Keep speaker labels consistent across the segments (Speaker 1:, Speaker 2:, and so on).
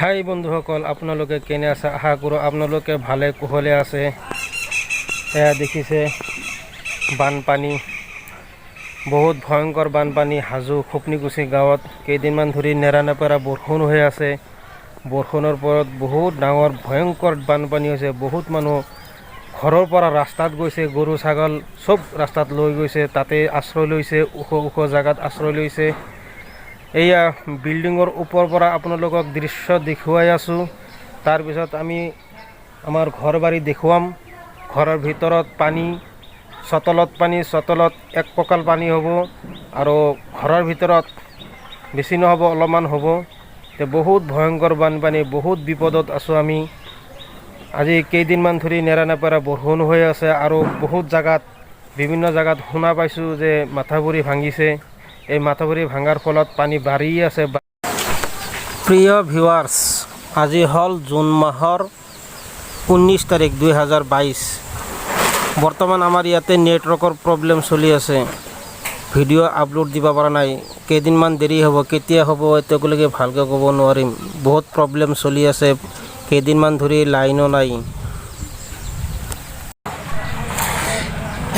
Speaker 1: হাই বন্ধুসকল, আপোনালোকে কেনে আছে? আশা কৰোঁ আপোনালোকে ভালে কুশলে আছে। এয়া দেখিছে বানপানী, বহুত ভয়ংকৰ বানপানী হাজো খুপনিকুছি গাঁৱত। কেইদিনমান ধৰি নেৰানেপেৰা বৰষুণ হৈ আছে। বৰষুণৰ পৰত বহুত ডাঙৰ ভয়ংকৰ বানপানী হৈছে। বহুত মানুহ ঘৰৰ পৰা ৰাস্তাত গৈছে, গৰু ছাগল চব ৰাস্তাত লৈ গৈছে, তাতে আশ্ৰয় লৈছে, ওখ ওখ জাগাত আশ্ৰয় লৈছে। এয়া বিল্ডিঙৰ ওপৰৰ পৰা আপোনালোকক দৃশ্য দেখুৱাই আছোঁ। তাৰপিছত আমি আমাৰ ঘৰ বাৰী দেখুৱাম। ঘৰৰ ভিতৰত পানী, চোতালত এক কঁকাল পানী হ'ব, আৰু ঘৰৰ ভিতৰত বেছি নহ'ব, অলপমান হ'ব। বহুত ভয়ংকৰ বানপানী, বহুত বিপদত আছোঁ আমি। আজি কেইদিনমান ধৰি নেৰানেপেৰা বৰষুণ হৈ আছে, আৰু বহুত জাগাত বিভিন্ন জাগাত শুনা পাইছোঁ যে মাথাউৰি ভাঙিছে। এই মাথাউৰি ভাঙাৰ ফলত পানী বাঢ়ি আছে। প্ৰিয় ভিউৱাৰ্ছ, আজি হ'ল জুন মাহৰ 19 তাৰিখ 2022। বৰ্তমান আমাৰ ইয়াতে নেটৱৰ্কৰ প্ৰব্লেম চলি আছে, ভিডিঅ' আপলোড দিব পৰা নাই। কেইদিনমান দেৰি হ'ব, কেতিয়া হ'ব এতিয়ালৈকে ভালকৈ ক'ব নোৱাৰিম। বহুত প্ৰব্লেম চলি আছে, কেইদিনমান ধৰি লাইনো নাই।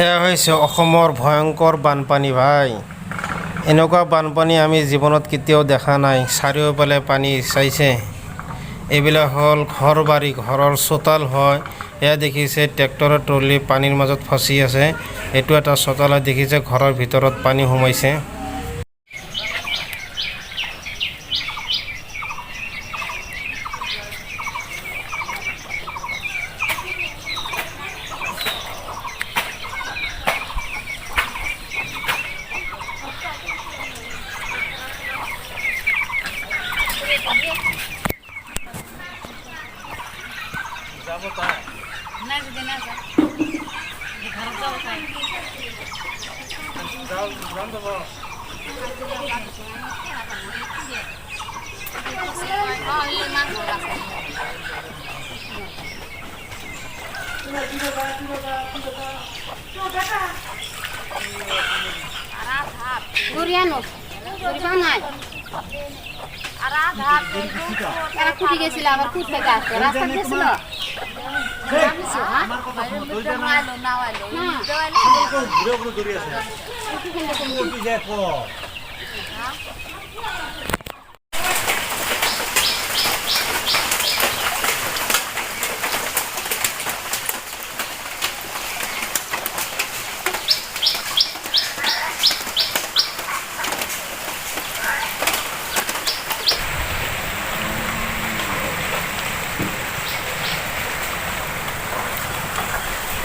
Speaker 1: এয়া হৈছে অসমৰ ভয়ংকৰ বানপানী ভাই। এনেকুৱা বানপানী আমি জীৱনত কেতিয়াও দেখা নাই। চাৰিওফালে পানী চাইছে। এইবিলাক হ'ল ঘৰ বাৰী, ঘৰৰ চোতাল হয়। এয়া দেখিছে ট্ৰেক্টৰৰ ট্ৰলি পানীৰ মাজত ফচি আছে। এইটো এটা চোতালত দেখিছে ঘৰৰ ভিতৰত পানী সোমাইছে।
Speaker 2: Guriano, Guribanai. Arada, era kuti gesila, abar kut begaste. Rasta gesila. Kami sih, ha? Baru betul malu nawalu.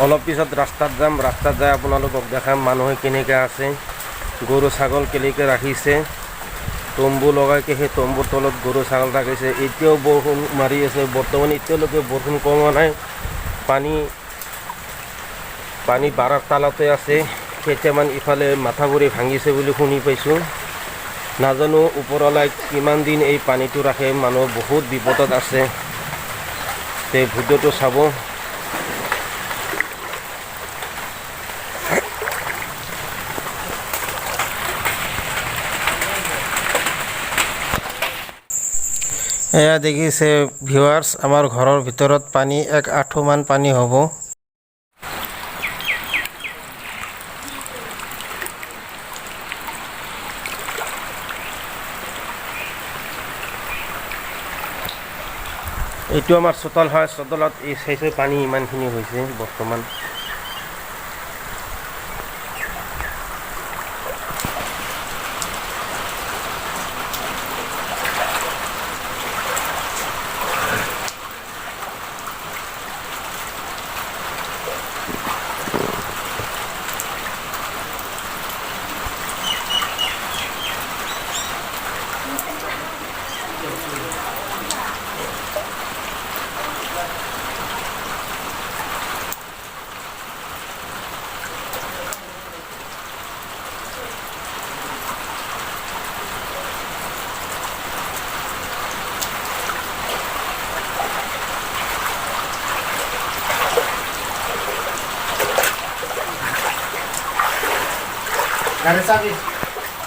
Speaker 1: অলপ পিছত ৰাস্তাত যাম। ৰাস্তাত যাই আপোনালোকক দেখাম মানুহে কেনেকৈ আছে, গৰু ছাগল কেনেকৈ ৰাখিছে। তম্বু লগাইকে সেই তম্বুৰ তলত গৰু ছাগল ৰাখিছে। এতিয়াও বৰষুণ মাৰি আছে। বৰ্তমান এতিয়ালৈকে বৰষুণ কমা নাই। পানী বাৰাৰ তালতে আছে। কেইটামান ইফালে মাথাউৰি ভাঙিছে বুলি শুনি পাইছোঁ। নাজানো ওপৰৱালাই কিমান দিন এই পানীটো ৰাখে। মানুহ বহুত বিপদত আছে। এই ভিডিঅ'টো চাব। এয়া দেখিছে ভিউৱাৰ্ছ, আমাৰ ঘৰৰ ভিতৰত পানী 1 আঁঠুমান পানী হ'ব। এইটো আমাৰ চোতাল হয়। চোতালত এই চাইছে পানী ইমানখিনি হৈছে বৰ্তমান।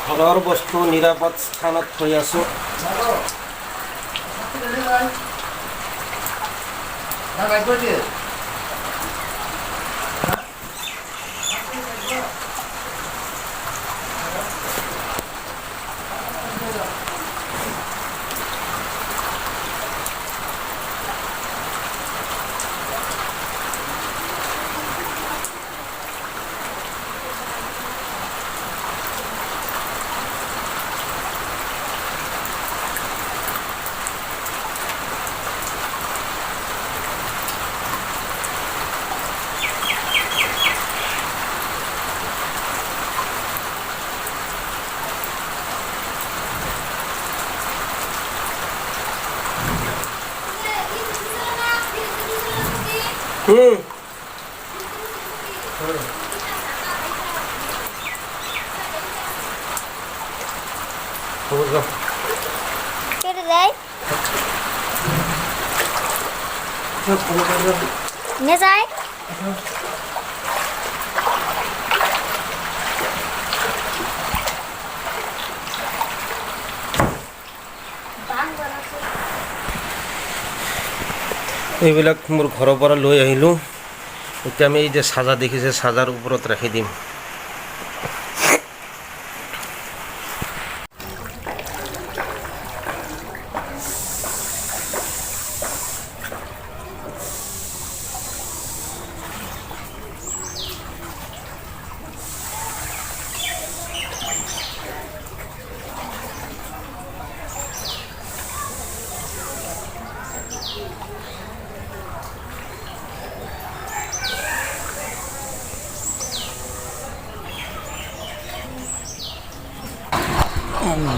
Speaker 1: ঘৰৰ বস্তু নিৰাপদ স্থানত থৈ আছোঁ।
Speaker 2: কেটে দেয় নিয়ে যায়
Speaker 1: এইবিলাক মোৰ ঘৰৰ পৰা লৈ আহিলোঁ এতিয়া আমি এই যে চাজা দেখিছে চাজাৰ ওপৰত ৰাখি দিম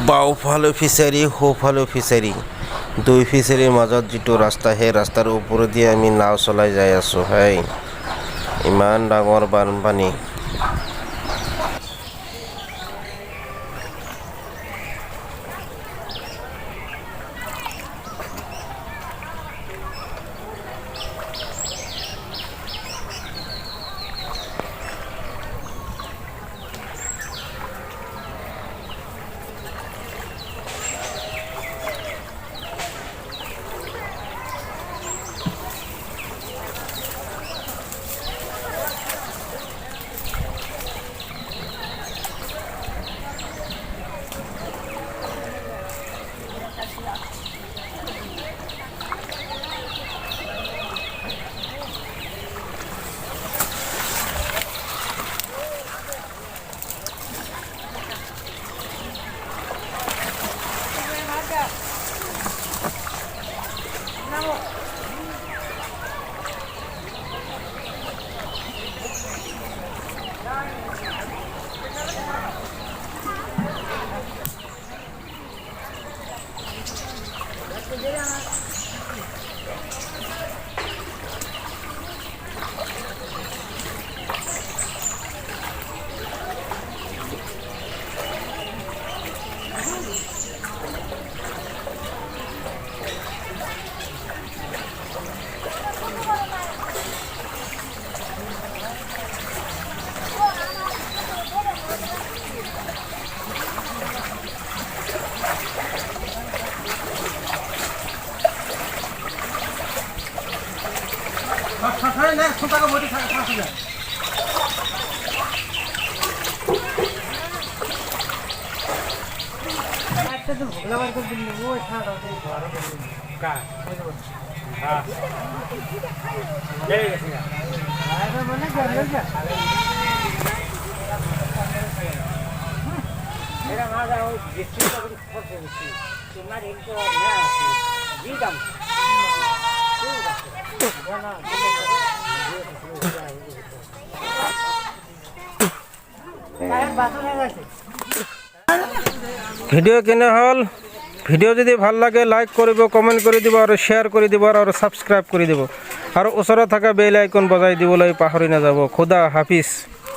Speaker 1: বাওঁফালে ফিচাৰী সোঁফালে ফিচাৰী দুই ফিচাৰীৰ মাজত যিটো ৰাস্তা সেই ৰাস্তাৰ ওপৰেদি আমি নাও চলাই যাই আছোঁ হাই ইমান ডাঙৰ বানপানী ভিডিও কেনে হল ভিডিও যদি ভাল লাগে লাইক কৰিব কমেন্ট কৰি দিব আৰু শেয়াৰ কৰি দিব আৰু সাবস্ক্ৰাইব কৰি দিব আৰু ওচৰত থকা বেল আইকন বজাই দিবলৈ পাহৰি নাযাব খুদা হাফিজ।